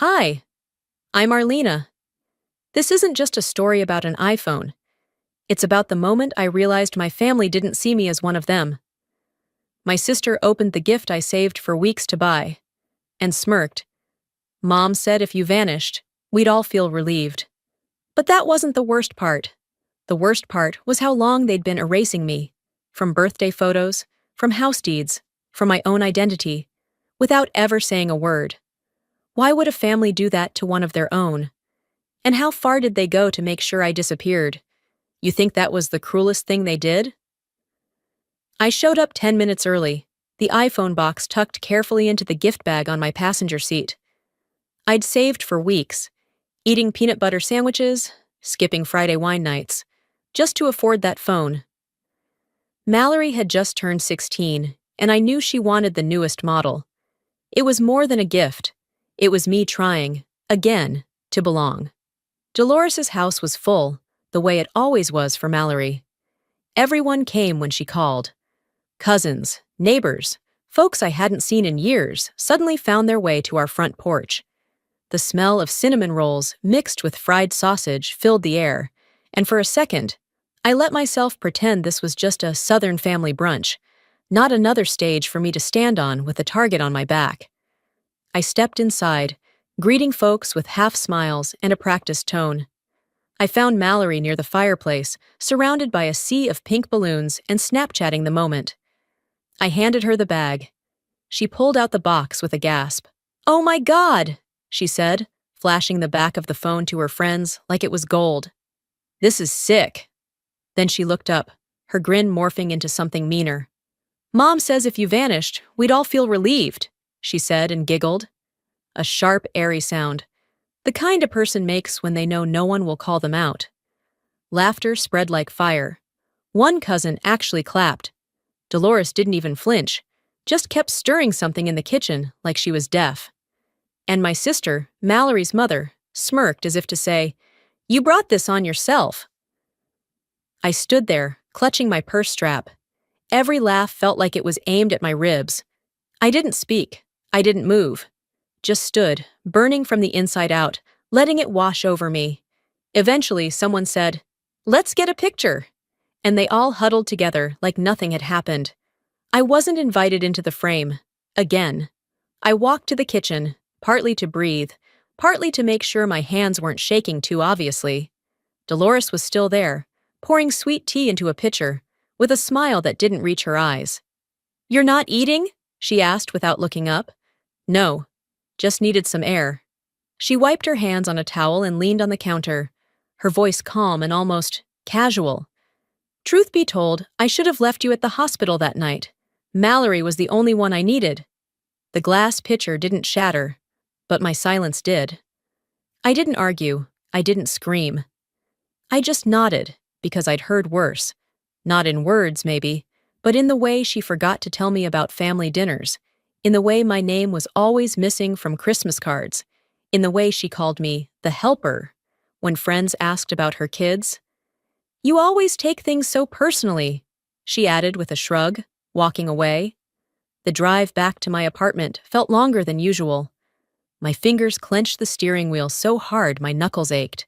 Hi, I'm Arlena. This isn't just a story about an iPhone. It's about the moment I realized my family didn't see me as one of them. My sister opened the gift I saved for weeks to buy and smirked. Mom said if you vanished, we'd all feel relieved. But that wasn't the worst part. The worst part was how long they'd been erasing me. From birthday photos, from house deeds, from my own identity, without ever saying a word. Why would a family do that to one of their own? And how far did they go to make sure I disappeared? You think that was the cruelest thing they did? I showed up 10 minutes early, the iPhone box tucked carefully into the gift bag on my passenger seat. I'd saved for weeks, eating peanut butter sandwiches, skipping Friday wine nights, just to afford that phone. Mallory had just turned 16, and I knew she wanted the newest model. It was more than a gift. It was me trying, again, to belong. Dolores's house was full, the way it always was for Mallory. Everyone came when she called. Cousins, neighbors, folks I hadn't seen in years suddenly found their way to our front porch. The smell of cinnamon rolls mixed with fried sausage filled the air, and for a second, I let myself pretend this was just a Southern family brunch, not another stage for me to stand on with a target on my back. I stepped inside, greeting folks with half smiles and a practiced tone. I found Mallory near the fireplace, surrounded by a sea of pink balloons and Snapchatting the moment. I handed her the bag. She pulled out the box with a gasp. "Oh my God!" she said, flashing the back of the phone to her friends like it was gold. "This is sick." Then she looked up, her grin morphing into something meaner. "Mom says if you vanished, we'd all feel relieved," she said and giggled. A sharp, airy sound, the kind a person makes when they know no one will call them out. Laughter spread like fire. One cousin actually clapped. Dolores didn't even flinch, just kept stirring something in the kitchen like she was deaf. And my sister, Mallory's mother, smirked as if to say, "You brought this on yourself." I stood there, clutching my purse strap. Every laugh felt like it was aimed at my ribs. I didn't speak. I didn't move. Just stood, burning from the inside out, letting it wash over me. Eventually, someone said, "Let's get a picture." And they all huddled together like nothing had happened. I wasn't invited into the frame. Again. I walked to the kitchen, partly to breathe, partly to make sure my hands weren't shaking too obviously. Dolores was still there, pouring sweet tea into a pitcher, with a smile that didn't reach her eyes. "You're not eating?" she asked without looking up. "No. Just needed some air." She wiped her hands on a towel and leaned on the counter, her voice calm and almost casual. "Truth be told, I should have left you at the hospital that night. Mallory was the only one I needed." The glass pitcher didn't shatter, but my silence did. I didn't argue. I didn't scream. I just nodded, because I'd heard worse. Not in words, maybe, but in the way she forgot to tell me about family dinners, in the way my name was always missing from Christmas cards, in the way she called me the helper when friends asked about her kids. "You always take things so personally," she added with a shrug, walking away. The drive back to my apartment felt longer than usual. My fingers clenched the steering wheel so hard my knuckles ached.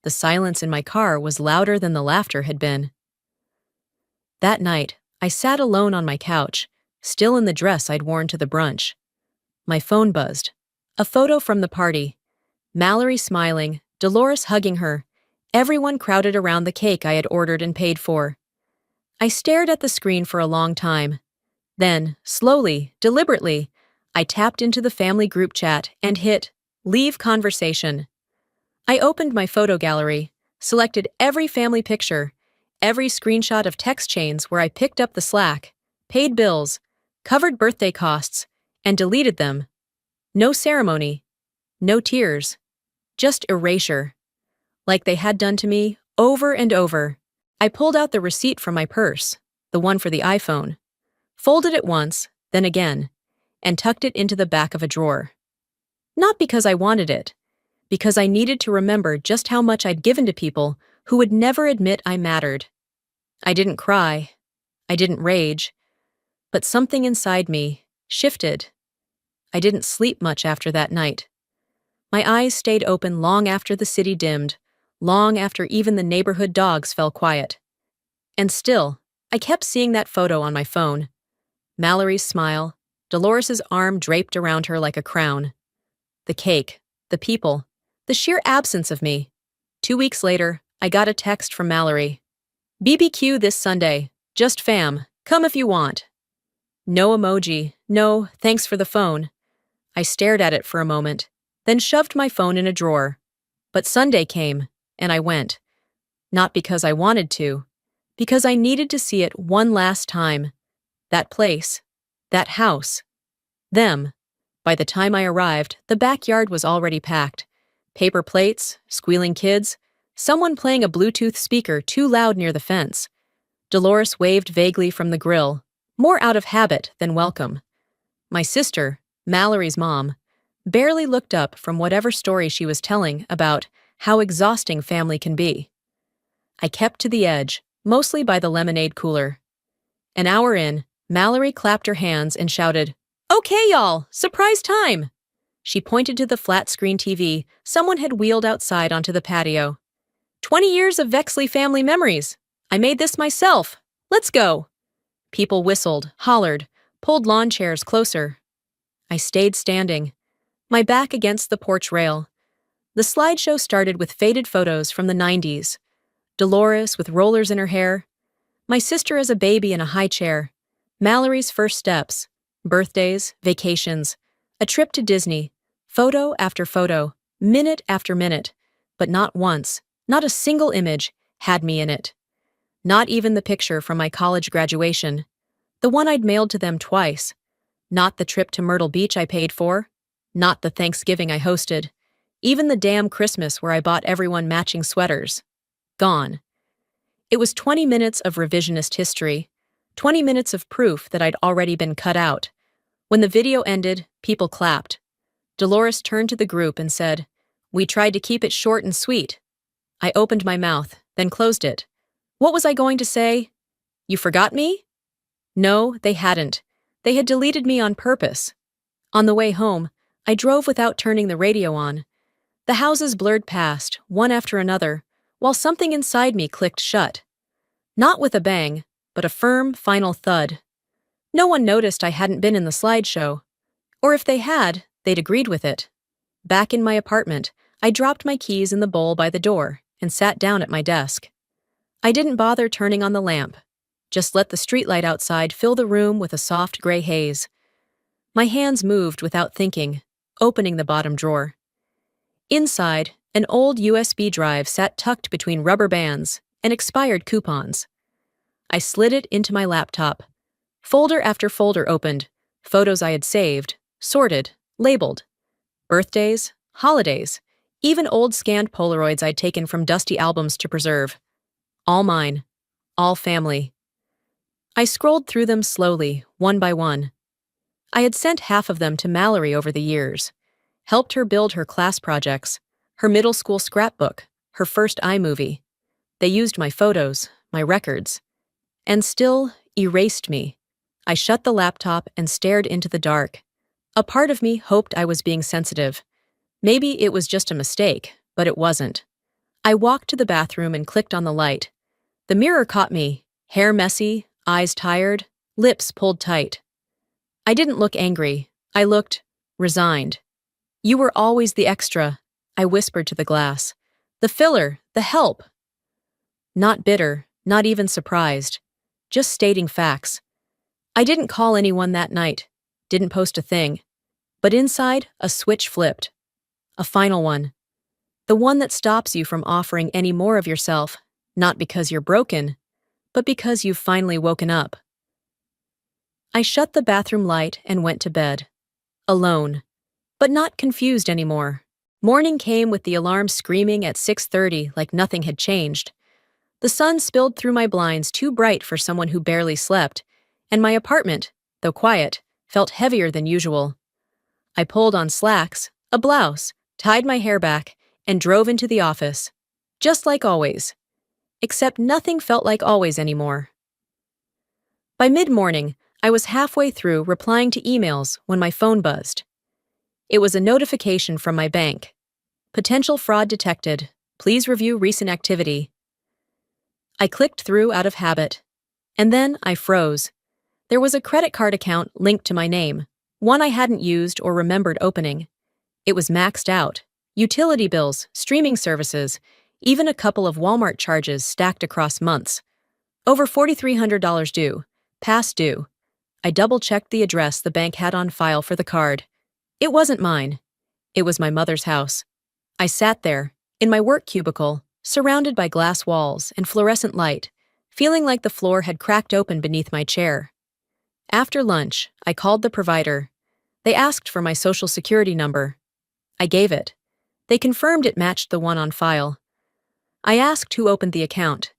The silence in my car was louder than the laughter had been. That night, I sat alone on my couch, still in the dress I'd worn to the brunch. My phone buzzed. A photo from the party. Mallory smiling, Dolores hugging her, everyone crowded around the cake I had ordered and paid for. I stared at the screen for a long time. Then, slowly, deliberately, I tapped into the family group chat and hit "Leave conversation." I opened my photo gallery, selected every family picture, every screenshot of text chains where I picked up the slack, paid bills, covered birthday costs, and deleted them. No ceremony, no tears, just erasure. Like they had done to me, over and over. I pulled out the receipt from my purse, the one for the iPhone, folded it once, then again, and tucked it into the back of a drawer. Not because I wanted it, because I needed to remember just how much I'd given to people who would never admit I mattered. I didn't cry. I didn't rage. But something inside me shifted. I didn't sleep much after that night. My eyes stayed open long after the city dimmed, long after even the neighborhood dogs fell quiet. And still, I kept seeing that photo on my phone. Mallory's smile, Dolores's arm draped around her like a crown. The cake, the people, the sheer absence of me. 2 weeks later, I got a text from Mallory. BBQ this Sunday. Just fam. Come if you want. No emoji. No, thanks for the phone. I stared at it for a moment, then shoved my phone in a drawer. But Sunday came, and I went. Not because I wanted to, because I needed to see it one last time. That place. That house. Them. By the time I arrived, the backyard was already packed. Paper plates, squealing kids, someone playing a Bluetooth speaker too loud near the fence. Dolores waved vaguely from the grill, more out of habit than welcome. My sister, Mallory's mom, barely looked up from whatever story she was telling about how exhausting family can be. I kept to the edge, mostly by the lemonade cooler. An hour in, Mallory clapped her hands and shouted, "Okay, y'all, surprise time!" She pointed to the flat-screen TV someone had wheeled outside onto the patio. 20 years of Vexley family memories. I made this myself. Let's go. People whistled, hollered, pulled lawn chairs closer. I stayed standing, my back against the porch rail. The slideshow started with faded photos from the 90s. Dolores with rollers in her hair. My sister as a baby in a high chair. Mallory's first steps. Birthdays, vacations. A trip to Disney. Photo after photo, minute after minute. But not once, not a single image, had me in it. Not even the picture from my college graduation. The one I'd mailed to them twice. Not the trip to Myrtle Beach I paid for. Not the Thanksgiving I hosted. Even the damn Christmas where I bought everyone matching sweaters. Gone. It was 20 minutes of revisionist history. 20 minutes of proof that I'd already been cut out. When the video ended, people clapped. Dolores turned to the group and said, "We tried to keep it short and sweet." I opened my mouth, then closed it. What was I going to say? You forgot me? No, they hadn't. They had deleted me on purpose. On the way home, I drove without turning the radio on. The houses blurred past, one after another, while something inside me clicked shut. Not with a bang, but a firm, final thud. No one noticed I hadn't been in the slideshow. Or if they had, they'd agreed with it. Back in my apartment, I dropped my keys in the bowl by the door and sat down at my desk. I didn't bother turning on the lamp, just let the streetlight outside fill the room with a soft gray haze. My hands moved without thinking, opening the bottom drawer. Inside, an old USB drive sat tucked between rubber bands and expired coupons. I slid it into my laptop. Folder after folder opened, photos I had saved, sorted, labeled. Birthdays, holidays, even old scanned Polaroids I'd taken from dusty albums to preserve. All mine. All family. I scrolled through them slowly, one by one. I had sent half of them to Mallory over the years, helped her build her class projects, her middle school scrapbook, her first iMovie. They used my photos, my records, and still erased me. I shut the laptop and stared into the dark. A part of me hoped I was being sensitive. Maybe it was just a mistake, but it wasn't. I walked to the bathroom and clicked on the light. The mirror caught me, hair messy, eyes tired, lips pulled tight. I didn't look angry. I looked resigned. You were always the extra, I whispered to the glass. The filler, the help. Not bitter, not even surprised. Just stating facts. I didn't call anyone that night, didn't post a thing. But inside, a switch flipped. A final one. The one that stops you from offering any more of yourself, not because you're broken, but because you've finally woken up. I shut the bathroom light and went to bed. Alone. But not confused anymore. Morning came with the alarm screaming at 6:30 like nothing had changed. The sun spilled through my blinds too bright for someone who barely slept, and my apartment, though quiet, felt heavier than usual. I pulled on slacks, a blouse, tied my hair back, and drove into the office. Just like always. Except nothing felt like always anymore. By mid-morning, I was halfway through replying to emails when my phone buzzed. It was a notification from my bank. Potential fraud detected. Please review recent activity. I clicked through out of habit. And then I froze. There was a credit card account linked to my name, one I hadn't used or remembered opening. It was maxed out. Utility bills, streaming services, even a couple of Walmart charges stacked across months. Over $4,300 due. Past due. I double-checked the address the bank had on file for the card. It wasn't mine. It was my mother's house. I sat there, in my work cubicle, surrounded by glass walls and fluorescent light, feeling like the floor had cracked open beneath my chair. After lunch, I called the provider. They asked for my social security number. I gave it. They confirmed it matched the one on file. I asked who opened the account.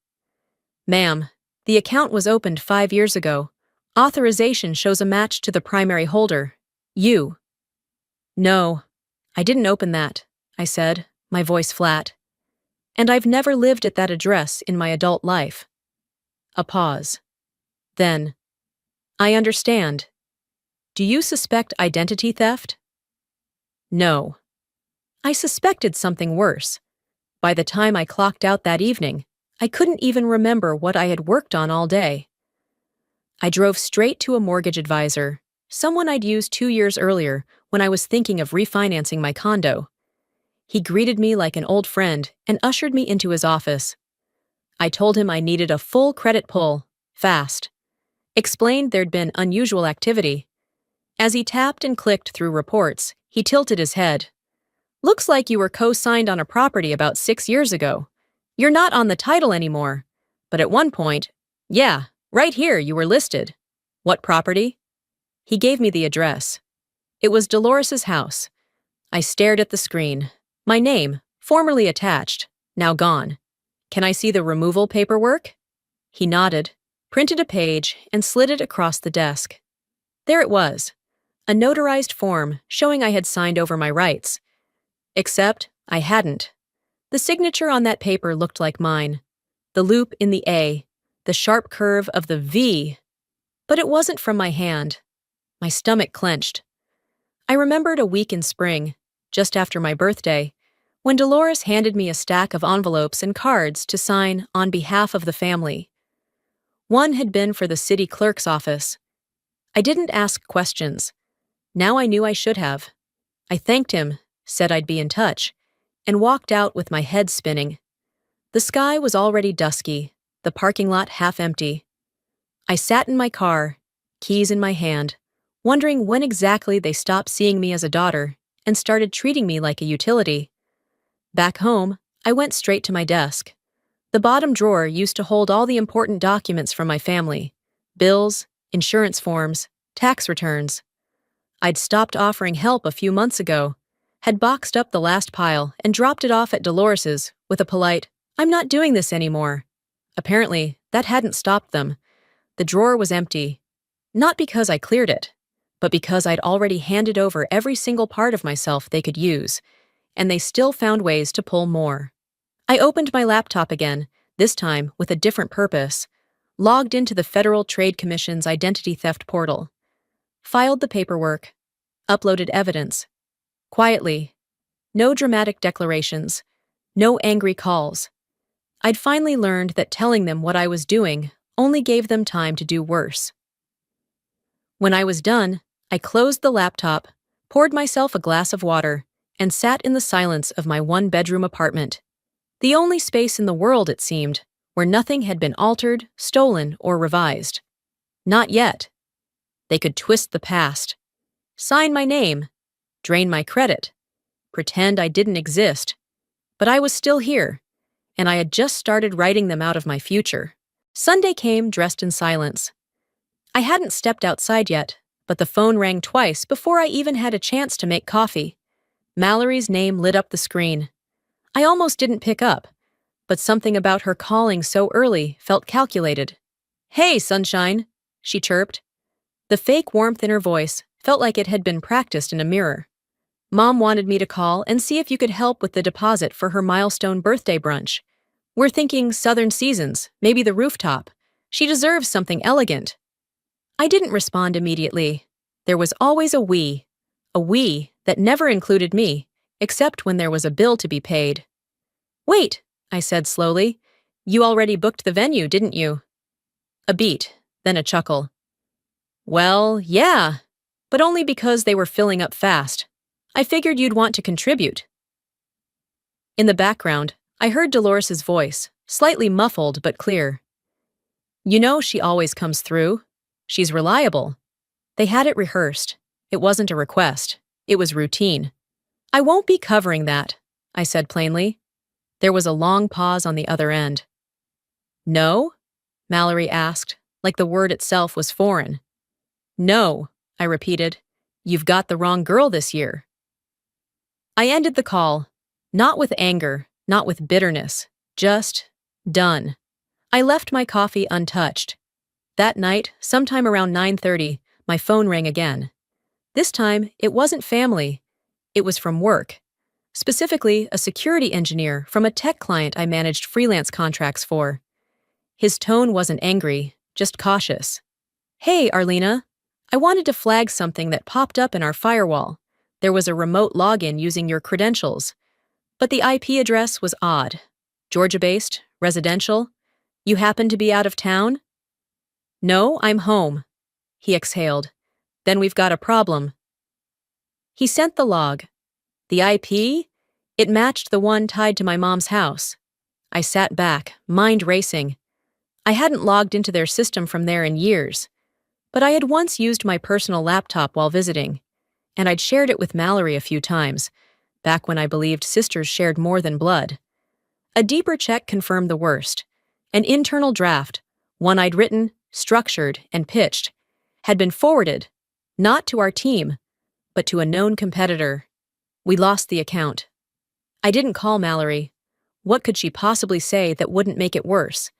"Ma'am, the account was opened 5 years ago. Authorization shows a match to the primary holder. You." "No, I didn't open that," I said, my voice flat. "And I've never lived at that address in my adult life." A pause. Then, "I understand. Do you suspect identity theft?" "No." I suspected something worse. By the time I clocked out that evening, I couldn't even remember what I had worked on all day. I drove straight to a mortgage advisor, someone I'd used 2 years earlier when I was thinking of refinancing my condo. He greeted me like an old friend and ushered me into his office. I told him I needed a full credit pull, fast. Explained there'd been unusual activity. As he tapped and clicked through reports, he tilted his head. "Looks like you were co-signed on a property about 6 years ago. You're not on the title anymore. But at one point, yeah, right here you were listed. What property?" He gave me the address. It was Dolores's house. I stared at the screen. My name, formerly attached, now gone. "Can I see the removal paperwork?" He nodded, printed a page, and slid it across the desk. There it was, a notarized form showing I had signed over my rights. Except I hadn't. The signature on that paper looked like mine. The loop in the A, the sharp curve of the V. But it wasn't from my hand. My stomach clenched. I remembered a week in spring, just after my birthday, when Dolores handed me a stack of envelopes and cards to sign on behalf of the family. One had been for the city clerk's office. I didn't ask questions. Now I knew I should have. I thanked him, said I'd be in touch, and walked out with my head spinning. The sky was already dusky, the parking lot half empty. I sat in my car, keys in my hand, wondering when exactly they stopped seeing me as a daughter and started treating me like a utility. Back home, I went straight to my desk. The bottom drawer used to hold all the important documents from my family: bills, insurance forms, tax returns. I'd stopped offering help a few months ago, had boxed up the last pile and dropped it off at Dolores's with a polite, "I'm not doing this anymore." Apparently, that hadn't stopped them. The drawer was empty. Not because I cleared it, but because I'd already handed over every single part of myself they could use, and they still found ways to pull more. I opened my laptop again, this time with a different purpose, logged into the Federal Trade Commission's identity theft portal, filed the paperwork, uploaded evidence. Quietly. No dramatic declarations. No angry calls. I'd finally learned that telling them what I was doing only gave them time to do worse. When I was done, I closed the laptop, poured myself a glass of water, and sat in the silence of my one-bedroom apartment. The only space in the world, it seemed, where nothing had been altered, stolen, or revised. Not yet. They could twist the past, sign my name, drain my credit, pretend I didn't exist. But I was still here, and I had just started writing them out of my future. Sunday came dressed in silence. I hadn't stepped outside yet, but the phone rang twice before I even had a chance to make coffee. Mallory's name lit up the screen. I almost didn't pick up, but something about her calling so early felt calculated. "Hey, sunshine," she chirped. The fake warmth in her voice felt like it had been practiced in a mirror. "Mom wanted me to call and see if you could help with the deposit for her milestone birthday brunch. We're thinking Southern Seasons, maybe the rooftop. She deserves something elegant." I didn't respond immediately. There was always a we that never included me, except when there was a bill to be paid. Wait, I said slowly. You already booked the venue, didn't you? A beat, then a chuckle. Well, yeah, but only because they were filling up fast. I figured you'd want to contribute. In the background, I heard Dolores's voice, slightly muffled but clear. You know she always comes through. She's reliable. They had it rehearsed. It wasn't a request. It was routine. I won't be covering that, I said plainly. There was a long pause on the other end. No? Mallory asked, like the word itself was foreign. No, I repeated. You've got the wrong girl this year. I ended the call, not with anger, not with bitterness, just done. I left my coffee untouched. That night, sometime around 9:30, my phone rang again. This time, it wasn't family. It was from work. Specifically, a security engineer from a tech client I managed freelance contracts for. His tone wasn't angry, just cautious. Hey, Arlena. I wanted to flag something that popped up in our firewall. There was a remote login using your credentials. But the IP address was odd. Georgia-based, residential. You happen to be out of town? No, I'm home. He exhaled. Then we've got a problem. He sent the log. The IP? It matched the one tied to my mom's house. I sat back, mind racing. I hadn't logged into their system from there in years. But I had once used my personal laptop while visiting, and I'd shared it with Mallory a few times, back when I believed sisters shared more than blood. A deeper check confirmed the worst. An internal draft, one I'd written, structured, and pitched, had been forwarded, not to our team, but to a known competitor. We lost the account. I didn't call Mallory. What could she possibly say that wouldn't make it worse?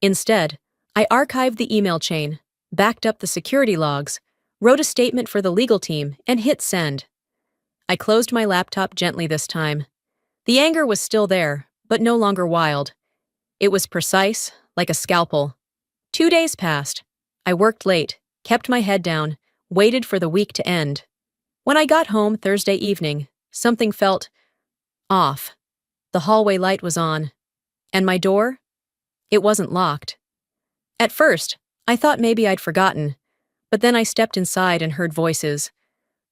Instead, I archived the email chain, backed up the security logs, wrote a statement for the legal team, and hit send. I closed my laptop gently this time. The anger was still there, but no longer wild. It was precise, like a scalpel. 2 days passed. I worked late, kept my head down, waited for the week to end. When I got home Thursday evening, something felt off. The hallway light was on. And my door? It wasn't locked. At first, I thought maybe I'd forgotten, but then I stepped inside and heard voices.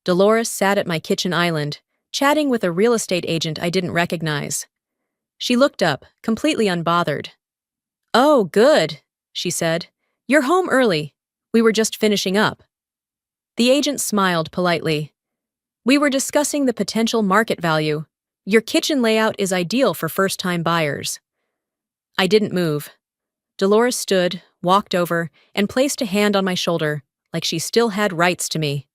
Dolores sat at my kitchen island, chatting with a real estate agent I didn't recognize. She looked up, completely unbothered. Oh, good, she said. You're home early. We were just finishing up. The agent smiled politely. We were discussing the potential market value. Your kitchen layout is ideal for first-time buyers. I didn't move. Dolores stood, walked over, and placed a hand on my shoulder, like she still had rights to me.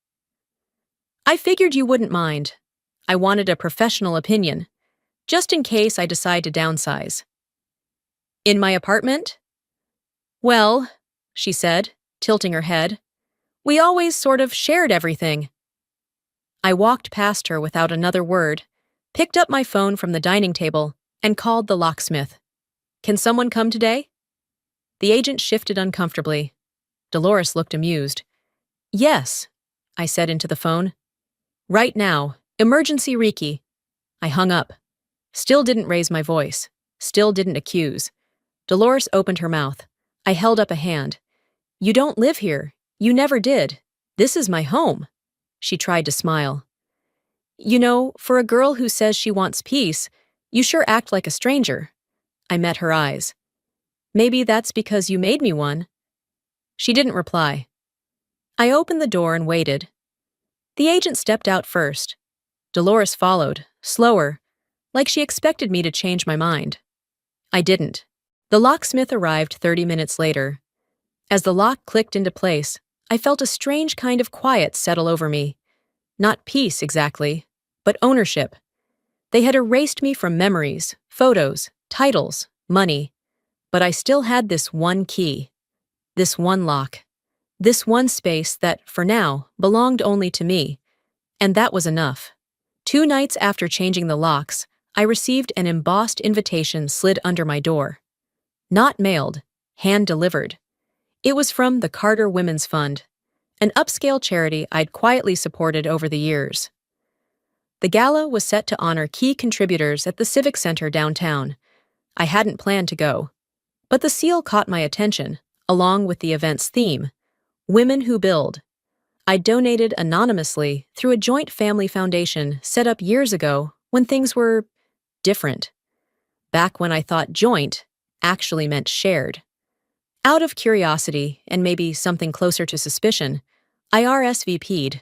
I figured you wouldn't mind. I wanted a professional opinion, just in case I decide to downsize. In my apartment? Well, she said, tilting her head, we always sort of shared everything. I walked past her without another word, picked up my phone from the dining table, and called the locksmith. Can someone come today? The agent shifted uncomfortably. Dolores looked amused. Yes, I said into the phone. Right now, emergency Riki. I hung up. Still didn't raise my voice. Still didn't accuse. Dolores opened her mouth. I held up a hand. You don't live here. You never did. This is my home. She tried to smile. You know, for a girl who says she wants peace, you sure act like a stranger. I met her eyes. Maybe that's because you made me one. She didn't reply. I opened the door and waited. The agent stepped out first. Dolores followed, slower, like she expected me to change my mind. I didn't. The locksmith arrived 30 minutes later. As the lock clicked into place, I felt a strange kind of quiet settle over me. Not peace, exactly, but ownership. They had erased me from memories, photos, titles, money. But I still had this one key, this one lock, this one space that, for now, belonged only to me. And that was enough. 2 nights after changing the locks, I received an embossed invitation slid under my door. Not mailed, hand-delivered. It was from the Carter Women's Fund, an upscale charity I'd quietly supported over the years. The gala was set to honor key contributors at the Civic Center downtown. I hadn't planned to go, but the seal caught my attention, along with the event's theme, Women Who Build. I donated anonymously through a joint family foundation set up years ago when things were different. Back when I thought joint actually meant shared. Out of curiosity and maybe something closer to suspicion, I RSVP'd,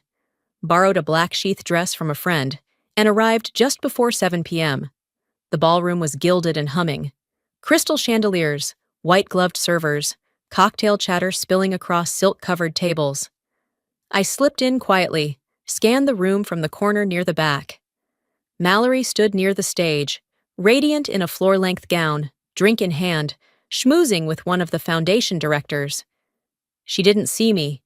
borrowed a black sheath dress from a friend, and arrived just before 7 p.m. The ballroom was gilded and humming. Crystal chandeliers, white-gloved servers, cocktail chatter spilling across silk-covered tables. I slipped in quietly, scanned the room from the corner near the back. Mallory stood near the stage, radiant in a floor-length gown, drink in hand, schmoozing with one of the foundation directors. She didn't see me.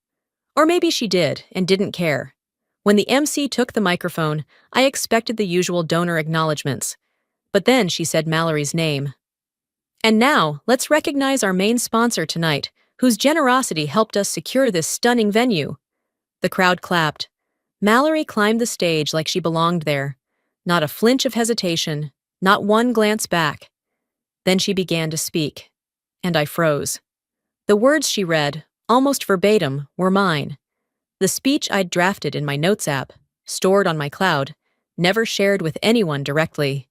Or maybe she did and didn't care. When the MC took the microphone, I expected the usual donor acknowledgments. But then she said Mallory's name. And now, let's recognize our main sponsor tonight, whose generosity helped us secure this stunning venue. The crowd clapped. Mallory climbed the stage like she belonged there. Not a flinch of hesitation, not one glance back. Then she began to speak. And I froze. The words she read, almost verbatim, were mine. The speech I'd drafted in my notes app, stored on my cloud, never shared with anyone directly.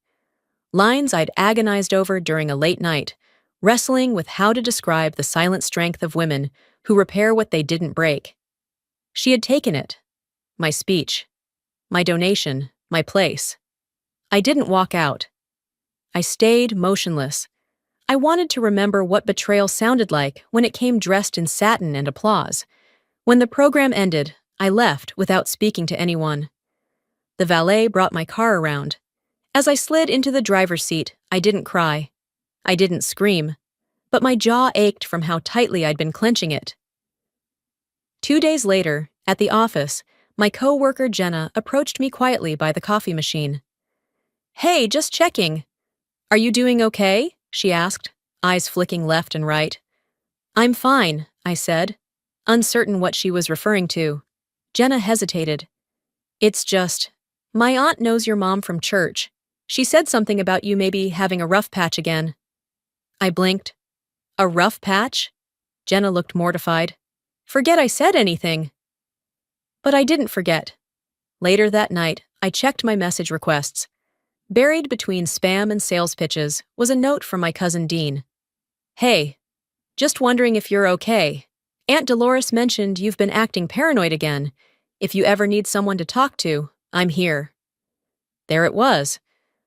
Lines I'd agonized over during a late night, wrestling with how to describe the silent strength of women who repair what they didn't break. She had taken it. My speech. My donation. My place. I didn't walk out. I stayed motionless. I wanted to remember what betrayal sounded like when it came dressed in satin and applause. When the program ended, I left without speaking to anyone. The valet brought my car around. As I slid into the driver's seat, I didn't cry. I didn't scream. But my jaw ached from how tightly I'd been clenching it. 2 days later, at the office, my co-worker Jenna approached me quietly by the coffee machine. "Hey, just checking. Are you doing okay?" she asked, eyes flicking left and right. "I'm fine," I said, uncertain what she was referring to. Jenna hesitated. "It's just, my aunt knows your mom from church. She said something about you maybe having a rough patch again." I blinked. "A rough patch?" Jenna looked mortified. "Forget I said anything." But I didn't forget. Later that night, I checked my message requests. Buried between spam and sales pitches was a note from my cousin Dean. "Hey, just wondering if you're okay. Aunt Dolores mentioned you've been acting paranoid again. If you ever need someone to talk to, I'm here." There it was.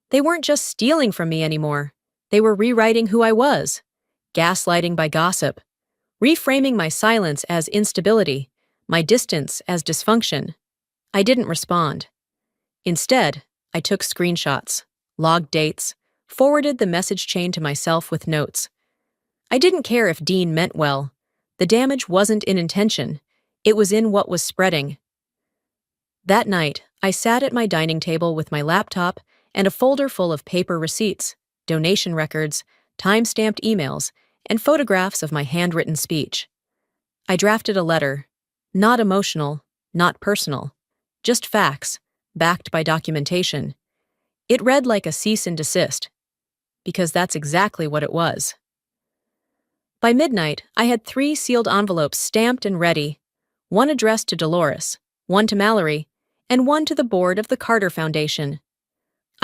They weren't just stealing from me anymore. They were rewriting who I was. Gaslighting by gossip. Reframing my silence as instability, my distance as dysfunction. I didn't respond. Instead, I took screenshots, logged dates, forwarded the message chain to myself with notes. I didn't care if Dean meant well. The damage wasn't in intention. It was in what was spreading. That night, I sat at my dining table with my laptop and a folder full of paper receipts, donation records, time-stamped emails, and photographs of my handwritten speech. I drafted a letter. Not emotional, not personal. Just facts, backed by documentation. It read like a cease and desist, because that's exactly what it was. By midnight, I had 3 sealed envelopes stamped and ready, one addressed to Dolores, one to Mallory, and one to the board of the Carter Foundation.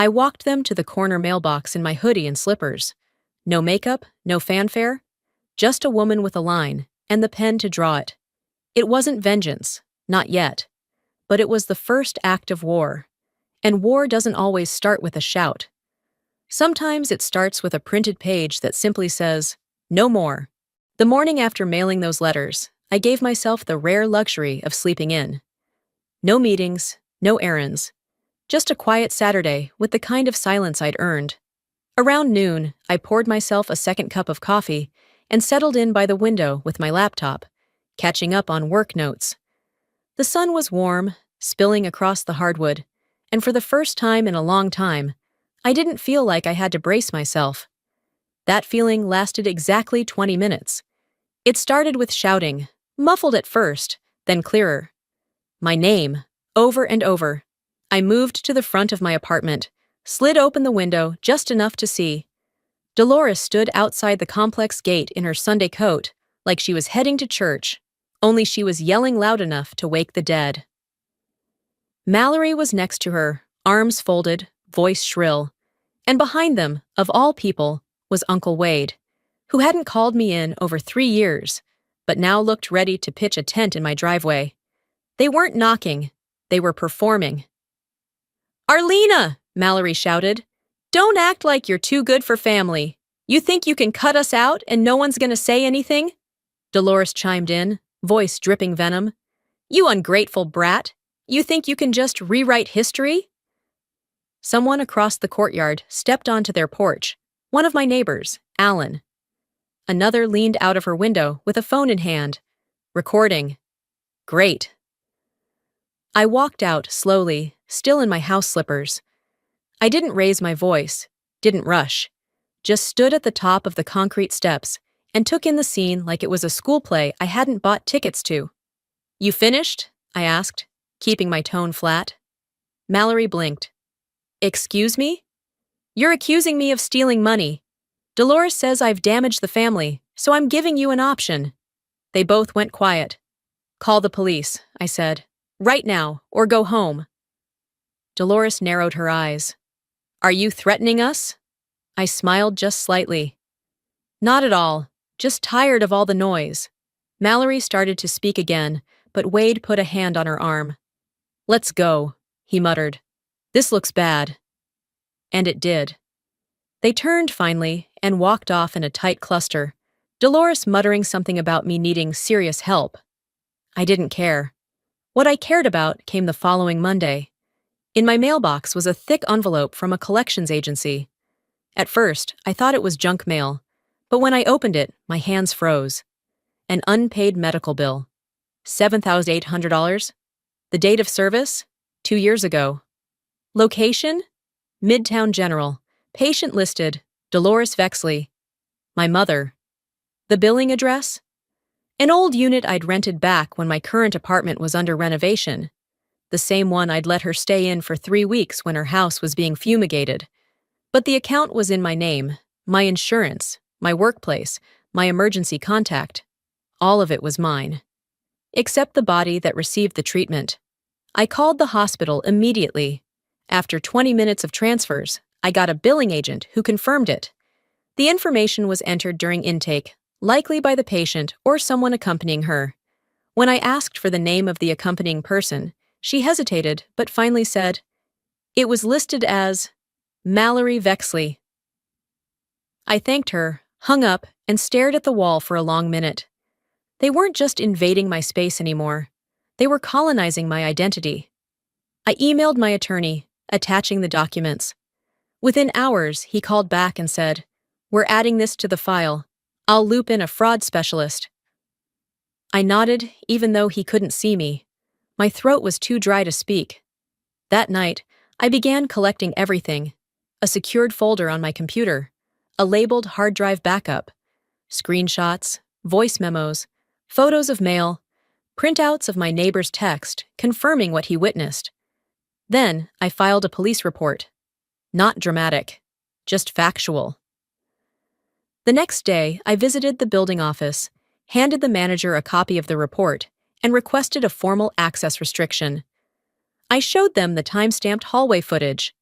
I walked them to the corner mailbox in my hoodie and slippers. No makeup, no fanfare, just a woman with a line, and the pen to draw it. It wasn't vengeance, not yet, but it was the first act of war. And war doesn't always start with a shout. Sometimes it starts with a printed page that simply says, "No more." The morning after mailing those letters, I gave myself the rare luxury of sleeping in. No meetings, no errands. Just a quiet Saturday with the kind of silence I'd earned. Around noon, I poured myself a second cup of coffee and settled in by the window with my laptop, catching up on work notes. The sun was warm, spilling across the hardwood, and for the first time in a long time, I didn't feel like I had to brace myself. That feeling lasted exactly 20 minutes. It started with shouting, muffled at first, then clearer. My name, over and over. I moved to the front of my apartment, slid open the window just enough to see. Dolores stood outside the complex gate in her Sunday coat, like she was heading to church, only she was yelling loud enough to wake the dead. Mallory was next to her, arms folded, voice shrill. And behind them, of all people, was Uncle Wade, who hadn't called me in over 3 years, but now looked ready to pitch a tent in my driveway. They weren't knocking, they were performing. "Arlena!" Mallory shouted. "Don't act like you're too good for family. You think you can cut us out and no one's gonna say anything?" Dolores chimed in, voice dripping venom. "You ungrateful brat. You think you can just rewrite history?" Someone across the courtyard stepped onto their porch, one of my neighbors, Alan. Another leaned out of her window with a phone in hand. Recording. Great. I walked out slowly, still in my house slippers. I didn't raise my voice, didn't rush, just stood at the top of the concrete steps and took in the scene like it was a school play I hadn't bought tickets to. "You finished?" I asked, keeping my tone flat. Mallory blinked. "Excuse me? You're accusing me of stealing money. Dolores says I've damaged the family, so I'm giving you an option." They both went quiet. "Call the police," I said. "Right now, or go home." Dolores narrowed her eyes. "Are you threatening us?" I smiled just slightly. "Not at all, just tired of all the noise." Mallory started to speak again, but Wade put a hand on her arm. "Let's go," he muttered. "This looks bad." And it did. They turned finally and walked off in a tight cluster, Dolores muttering something about me needing serious help. I didn't care. What I cared about came the following Monday. In my mailbox was a thick envelope from a collections agency. At first, I thought it was junk mail, but when I opened it, my hands froze. An unpaid medical bill. $7,800. The date of service? 2 years ago. Location? Midtown General. Patient listed, Dolores Vexley. My mother. The billing address? An old unit I'd rented back when my current apartment was under renovation. The same one I'd let her stay in for 3 weeks when her house was being fumigated. But the account was in my name, my insurance, my workplace, my emergency contact. All of it was mine. Except the body that received the treatment. I called the hospital immediately. After 20 minutes of transfers, I got a billing agent who confirmed it. The information was entered during intake, likely by the patient or someone accompanying her. When I asked for the name of the accompanying person, she hesitated but finally said, "It was listed as Mallory Vexley." I thanked her, hung up, and stared at the wall for a long minute. They weren't just invading my space anymore. They were colonizing my identity. I emailed my attorney, attaching the documents. Within hours, he called back and said, "We're adding this to the file. I'll loop in a fraud specialist." I nodded, even though he couldn't see me. My throat was too dry to speak. That night, I began collecting everything. A secured folder on my computer, a labeled hard drive backup, screenshots, voice memos, photos of mail, printouts of my neighbor's text confirming what he witnessed. Then I filed a police report. Not dramatic, just factual. The next day, I visited the building office, handed the manager a copy of the report, and requested a formal access restriction. I showed them the time-stamped hallway footage,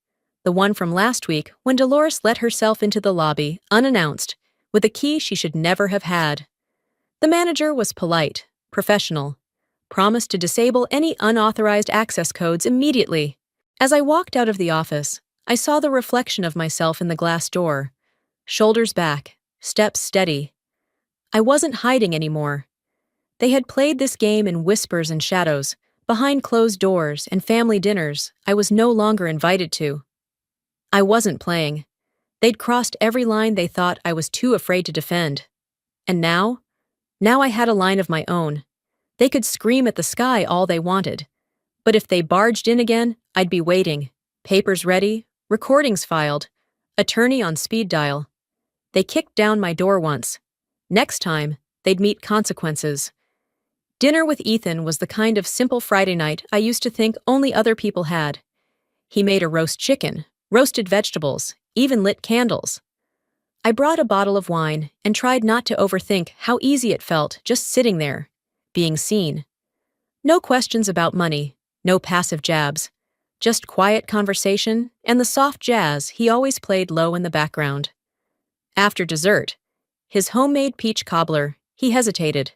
the one from last week when Dolores let herself into the lobby, unannounced, with a key she should never have had. The manager was polite, professional, promised to disable any unauthorized access codes immediately. As I walked out of the office, I saw the reflection of myself in the glass door, shoulders back, steps steady. I wasn't hiding anymore. They had played this game in whispers and shadows, behind closed doors and family dinners I was no longer invited to. I wasn't playing. They'd crossed every line they thought I was too afraid to defend. And now I had a line of my own. They could scream at the sky all they wanted. But if they barged in again, I'd be waiting. Papers ready, recordings filed, attorney on speed dial. They kicked down my door once. Next time, they'd meet consequences. Dinner with Ethan was the kind of simple Friday night I used to think only other people had. He made a roast chicken, roasted vegetables, even lit candles. I brought a bottle of wine and tried not to overthink how easy it felt just sitting there, being seen. No questions about money, no passive jabs, just quiet conversation and the soft jazz he always played low in the background. After dessert, his homemade peach cobbler, he hesitated.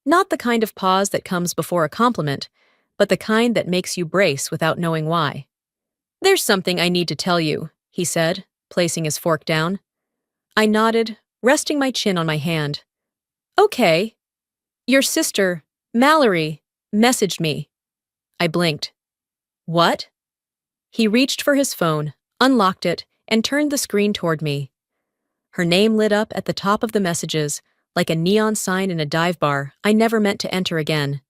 Not the kind of pause that comes before a compliment, but the kind that makes you brace without knowing why. "There's something I need to tell you," he said, placing his fork down. I nodded, resting my chin on my hand. "Okay. Your sister, Mallory, messaged me." I blinked. "What?" He reached for his phone, unlocked it, and turned the screen toward me. Her name lit up at the top of the messages, like a neon sign in a dive bar I never meant to enter again.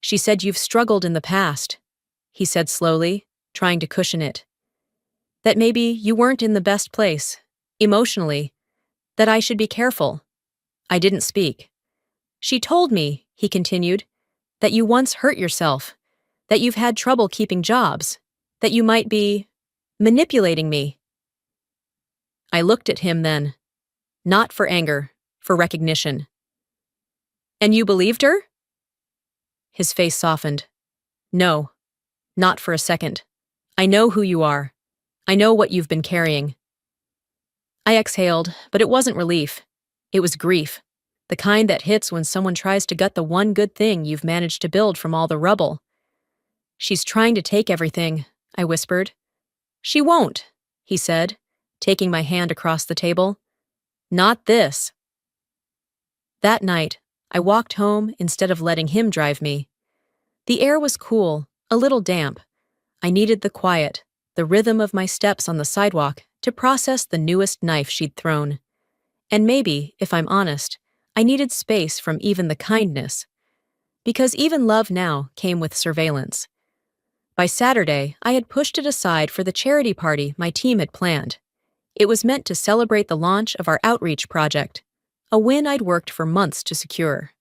"She said you've struggled in the past," he said slowly, trying to cushion it. "That maybe you weren't in the best place, emotionally, that I should be careful." I didn't speak. "She told me," he continued, "that you once hurt yourself, that you've had trouble keeping jobs, that you might be manipulating me." I looked at him then, not for anger, for recognition. "And you believed her?" His face softened. "No, not for a second. I know who you are. I know what you've been carrying." I exhaled, but it wasn't relief. It was grief, the kind that hits when someone tries to gut the one good thing you've managed to build from all the rubble. "She's trying to take everything," I whispered. "She won't," he said, taking my hand across the table. "Not this." That night, I walked home instead of letting him drive me. The air was cool, a little damp. I needed the quiet, the rhythm of my steps on the sidewalk to process the newest knife she'd thrown. And maybe, if I'm honest, I needed space from even the kindness. Because even love now came with surveillance. By Saturday, I had pushed it aside for the charity party my team had planned. It was meant to celebrate the launch of our outreach project, a win I'd worked for months to secure.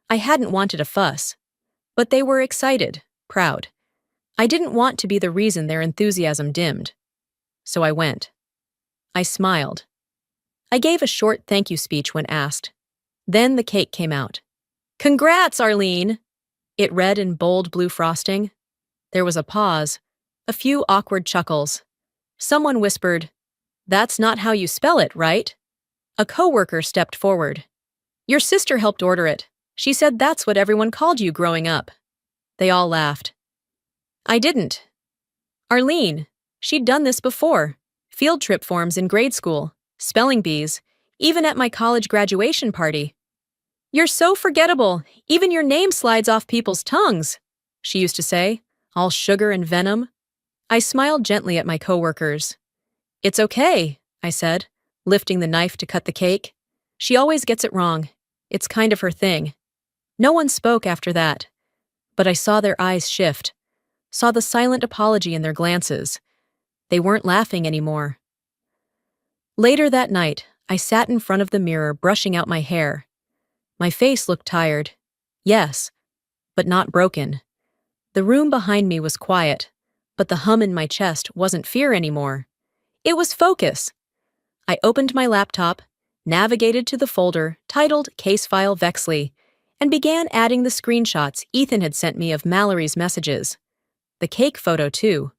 I hadn't wanted a fuss, but they were excited, proud. I didn't want to be the reason their enthusiasm dimmed. So I went. I smiled. I gave a short thank you speech when asked. Then the cake came out. "Congrats, Arlene!" It read in bold blue frosting. There was a pause, a few awkward chuckles. Someone whispered, "That's not how you spell it, right?" A coworker stepped forward. "Your sister helped order it. She said that's what everyone called you growing up." They all laughed. I didn't. Arlene, she'd done this before. Field trip forms in grade school, spelling bees, even at my college graduation party. "You're so forgettable, even your name slides off people's tongues," she used to say, all sugar and venom. I smiled gently at my coworkers. "It's okay," I said, lifting the knife to cut the cake. "She always gets it wrong. It's kind of her thing." No one spoke after that, but I saw their eyes shift, saw the silent apology in their glances. They weren't laughing anymore. Later that night, I sat in front of the mirror brushing out my hair. My face looked tired. Yes, but not broken. The room behind me was quiet, but the hum in my chest wasn't fear anymore. It was focus. I opened my laptop, navigated to the folder titled Case File Vexley, and began adding the screenshots Ethan had sent me of Mallory's messages. The cake photo, too.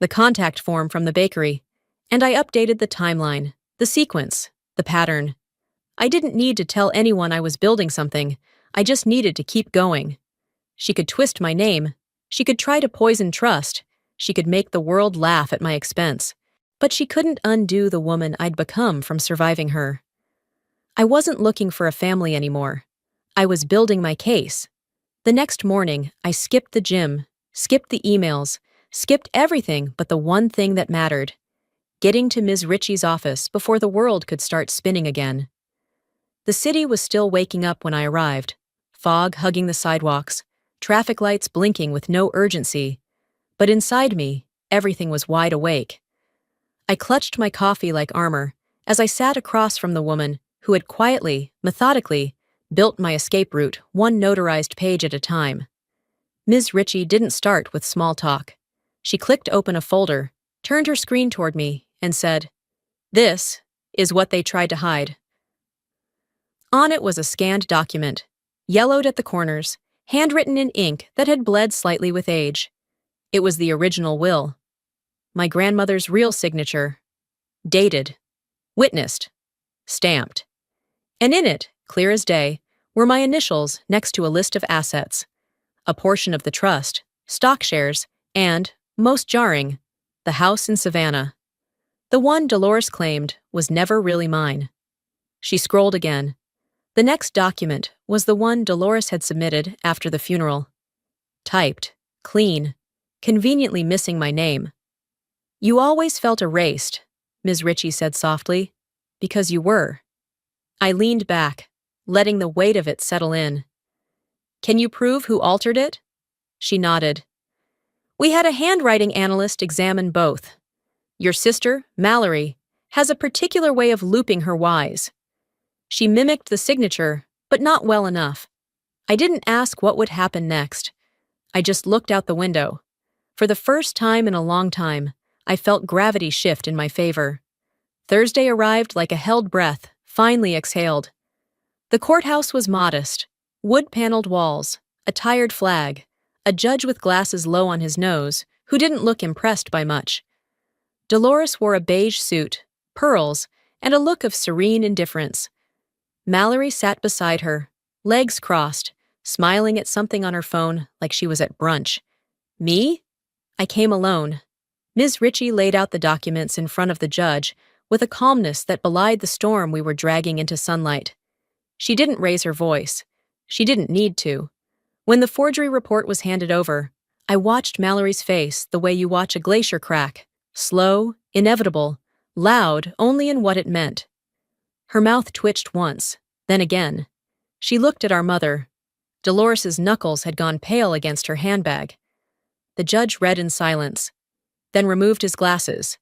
The contact form from the bakery. And I updated the timeline, the sequence, the pattern. I didn't need to tell anyone I was building something. I just needed to keep going. She could twist my name. She could try to poison trust. She could make the world laugh at my expense. But she couldn't undo the woman I'd become from surviving her. I wasn't looking for a family anymore. I was building my case. The next morning, I skipped the gym, skipped the emails, skipped everything but the one thing that mattered: getting to Ms. Ritchie's office before the world could start spinning again. The city was still waking up when I arrived, fog hugging the sidewalks, traffic lights blinking with no urgency. But inside me, everything was wide awake. I clutched my coffee like armor as I sat across from the woman who had quietly, methodically, built my escape route one notarized page at a time. Ms. Ritchie didn't start with small talk. She clicked open a folder, turned her screen toward me, and said, "This is what they tried to hide." On it was a scanned document, yellowed at the corners, handwritten in ink that had bled slightly with age. It was the original will. My grandmother's real signature. Dated. Witnessed. Stamped. And in it, clear as day, were my initials next to a list of assets. A portion of the trust, stock shares, and, most jarring, the house in Savannah. The one Dolores claimed was never really mine. She scrolled again. The next document was the one Dolores had submitted after the funeral. Typed, clean, conveniently missing my name. "You always felt erased," Ms. Ritchie said softly, "because you were." I leaned back, letting the weight of it settle in. "Can you prove who altered it?" She nodded. "We had a handwriting analyst examine both. Your sister, Mallory, has a particular way of looping her Ys. She mimicked the signature, but not well enough. I didn't ask what would happen next. I just looked out the window. For the first time in a long time, I felt gravity shift in my favor. Thursday arrived like a held breath, finally exhaled. The courthouse was modest. Wood-paneled walls, a tired flag, a judge with glasses low on his nose, who didn't look impressed by much. Dolores wore a beige suit, pearls, and a look of serene indifference. Mallory sat beside her, legs crossed, smiling at something on her phone like she was at brunch. Me? I came alone. Ms. Ritchie laid out the documents in front of the judge with a calmness that belied the storm we were dragging into sunlight. She didn't raise her voice. She didn't need to. When the forgery report was handed over, I watched Mallory's face the way you watch a glacier crack, slow, inevitable, loud only in what it meant. Her mouth twitched once, then again. She looked at our mother. Dolores's knuckles had gone pale against her handbag. The judge read in silence, then removed his glasses.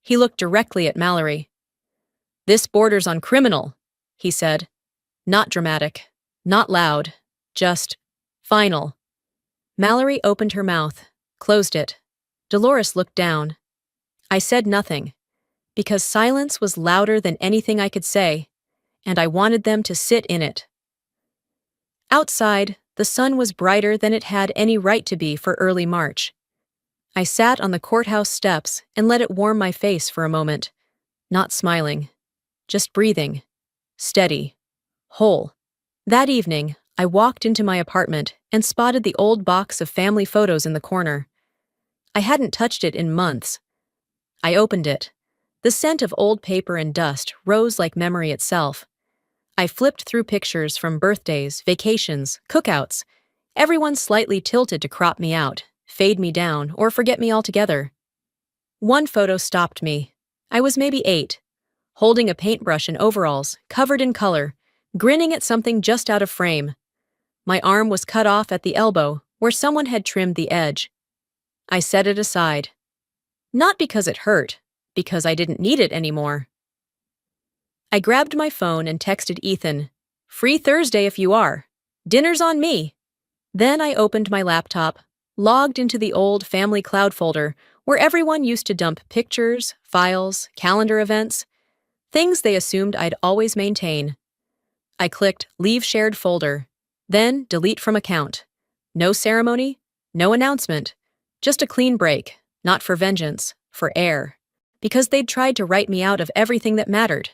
He looked directly at Mallory. "This borders on criminal," he said. Not dramatic, not loud, just final. Mallory opened her mouth, closed it. Dolores looked down. I said nothing, because silence was louder than anything I could say, and I wanted them to sit in it. Outside, the sun was brighter than it had any right to be for early March. I sat on the courthouse steps and let it warm my face for a moment, not smiling, just breathing, steady, whole. That evening, I walked into my apartment and spotted the old box of family photos in the corner. I hadn't touched it in months. I opened it. The scent of old paper and dust rose like memory itself. I flipped through pictures from birthdays, vacations, cookouts, everyone slightly tilted to crop me out, fade me down, or forget me altogether. One photo stopped me. I was maybe 8, holding a paintbrush and overalls, covered in color, grinning at something just out of frame. My arm was cut off at the elbow, where someone had trimmed the edge. I set it aside. Not because it hurt, because I didn't need it anymore. I grabbed my phone and texted Ethan, "Free Thursday if you are. Dinner's on me." Then I opened my laptop, logged into the old family cloud folder where everyone used to dump pictures, files, calendar events, things they assumed I'd always maintain. I clicked Leave Shared Folder, then Delete from Account. No ceremony, no announcement, just a clean break, not for vengeance, for air. Because they'd tried to write me out of everything that mattered.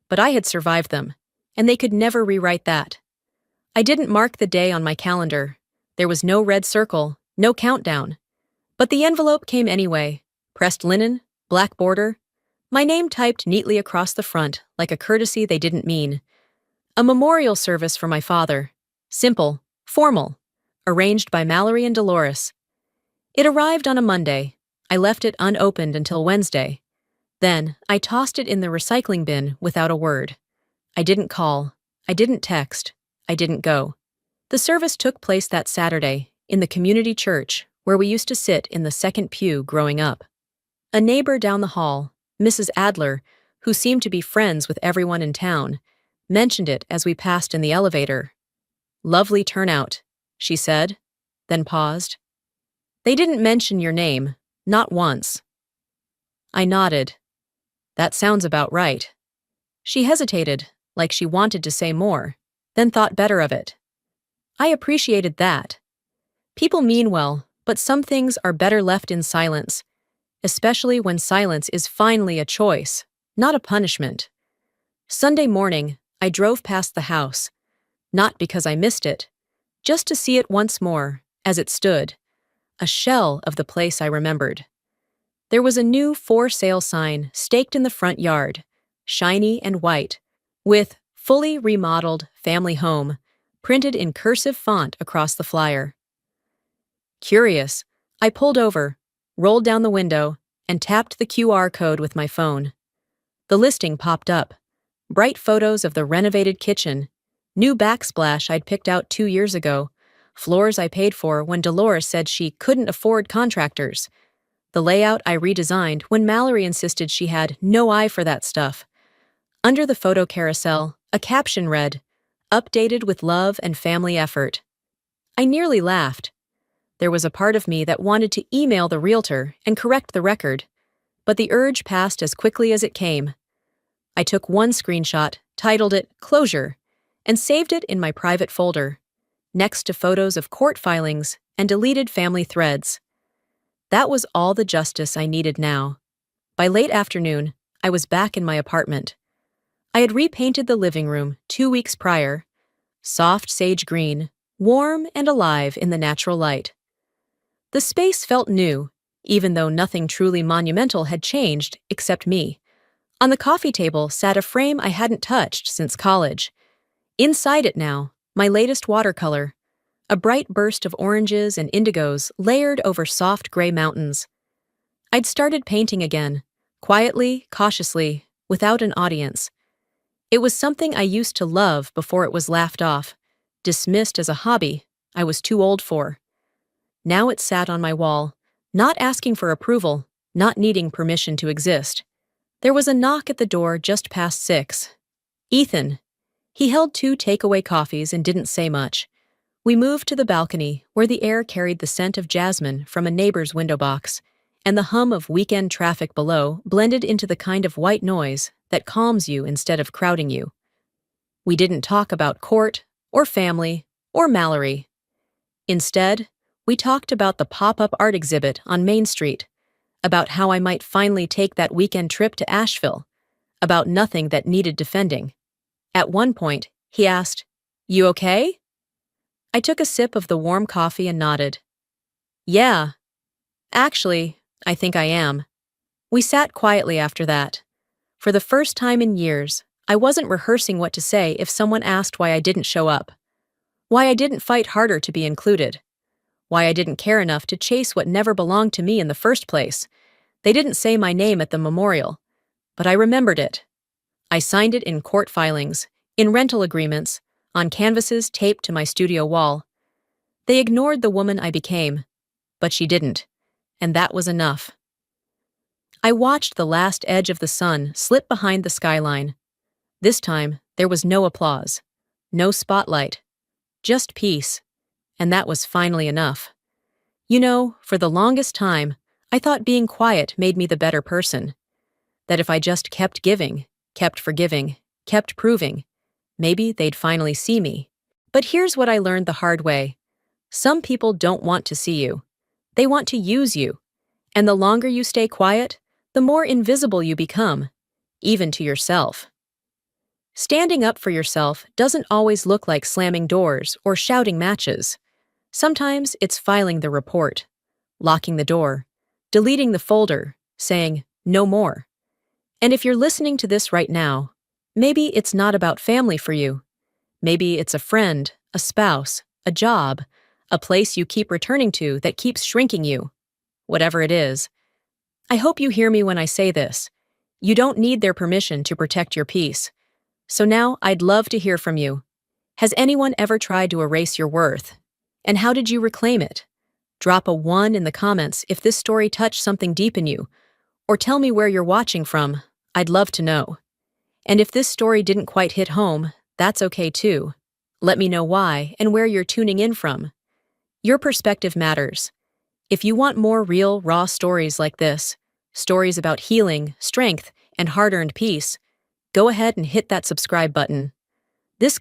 But I had survived them, and they could never rewrite that. I didn't mark the day on my calendar. There was no red circle, no countdown. But the envelope came anyway, pressed linen, black border, my name typed neatly across the front like a courtesy they didn't mean. A memorial service for my father. Simple, formal, arranged by Mallory and Dolores. It arrived on a Monday. I left it unopened until Wednesday. Then, I tossed it in the recycling bin without a word. I didn't call. I didn't text. I didn't go. The service took place that Saturday, in the community church, where we used to sit in the second pew growing up. A neighbor down the hall, Mrs. Adler, who seemed to be friends with everyone in town, mentioned it as we passed in the elevator. "Lovely turnout," she said, then paused. "They didn't mention your name, Not once. I nodded. That sounds about right. She hesitated, like she wanted to say more, then thought better of it. I appreciated that. People mean well, but some things are better left in silence, especially when silence is finally a choice, not a punishment. Sunday morning, I drove past the house, not because I missed it, just to see it once more, as it stood, a shell of the place I remembered. There was a new for sale sign staked in the front yard, shiny and white, with fully remodeled family home printed in cursive font across the flyer. Curious, I pulled over, rolled down the window, and tapped the QR code with my phone. The listing popped up. Bright photos of the renovated kitchen, new backsplash I'd picked out 2 years ago, floors I paid for when Dolores said she couldn't afford contractors, the layout I redesigned when Mallory insisted she had no eye for that stuff. Under the photo carousel, a caption read, "Updated with love and family effort." I nearly laughed. There was a part of me that wanted to email the realtor and correct the record, but the urge passed as quickly as it came. I took one screenshot, titled it "Closure," and saved it in my private folder, next to photos of court filings and deleted family threads. That was all the justice I needed now. By late afternoon, I was back in my apartment. I had repainted the living room 2 weeks prior, soft sage green, warm and alive in the natural light. The space felt new, even though nothing truly monumental had changed except me. On the coffee table sat a frame I hadn't touched since college. Inside it now, my latest watercolor, a bright burst of oranges and indigos layered over soft gray mountains. I'd started painting again, quietly, cautiously, without an audience. It was something I used to love before it was laughed off, dismissed as a hobby I was too old for. Now it sat on my wall, not asking for approval, not needing permission to exist. There was a knock at the door just past 6. Ethan. He held 2 takeaway coffees and didn't say much. We moved to the balcony, where the air carried the scent of jasmine from a neighbor's window box, and the hum of weekend traffic below blended into the kind of white noise that calms you instead of crowding you. We didn't talk about court, or family, or Mallory. Instead, we talked about the pop-up art exhibit on Main Street, about how I might finally take that weekend trip to Asheville, about nothing that needed defending. At one point, he asked, "You okay?" I took a sip of the warm coffee and nodded. "Yeah. Actually, I think I am." We sat quietly after that. For the first time in years, I wasn't rehearsing what to say if someone asked why I didn't show up. Why I didn't fight harder to be included. Why I didn't care enough to chase what never belonged to me in the first place. They didn't say my name at the memorial, but I remembered it. I signed it in court filings, in rental agreements, on canvases taped to my studio wall. They ignored the woman I became, but she didn't, and that was enough. I watched the last edge of the sun slip behind the skyline. This time, there was no applause, no spotlight, just peace, and that was finally enough. You know, for the longest time, I thought being quiet made me the better person. That if I just kept giving, kept forgiving, kept proving, maybe they'd finally see me. But here's what I learned the hard way. Some people don't want to see you. They want to use you. And the longer you stay quiet, the more invisible you become, even to yourself. Standing up for yourself doesn't always look like slamming doors or shouting matches. Sometimes it's filing the report, locking the door, deleting the folder, saying, "No more." And if you're listening to this right now, maybe it's not about family for you. Maybe it's a friend, a spouse, a job, a place you keep returning to that keeps shrinking you. Whatever it is. I hope you hear me when I say this. You don't need their permission to protect your peace. So now I'd love to hear from you. Has anyone ever tried to erase your worth? And how did you reclaim it? Drop a 1 in the comments if this story touched something deep in you, or tell me where you're watching from. I'd love to know. And if this story didn't quite hit home, that's okay too. Let me know why and where you're tuning in from. Your perspective matters. If you want more real, raw stories like this, stories about healing, strength, and hard earned peace, go ahead and hit that subscribe button. This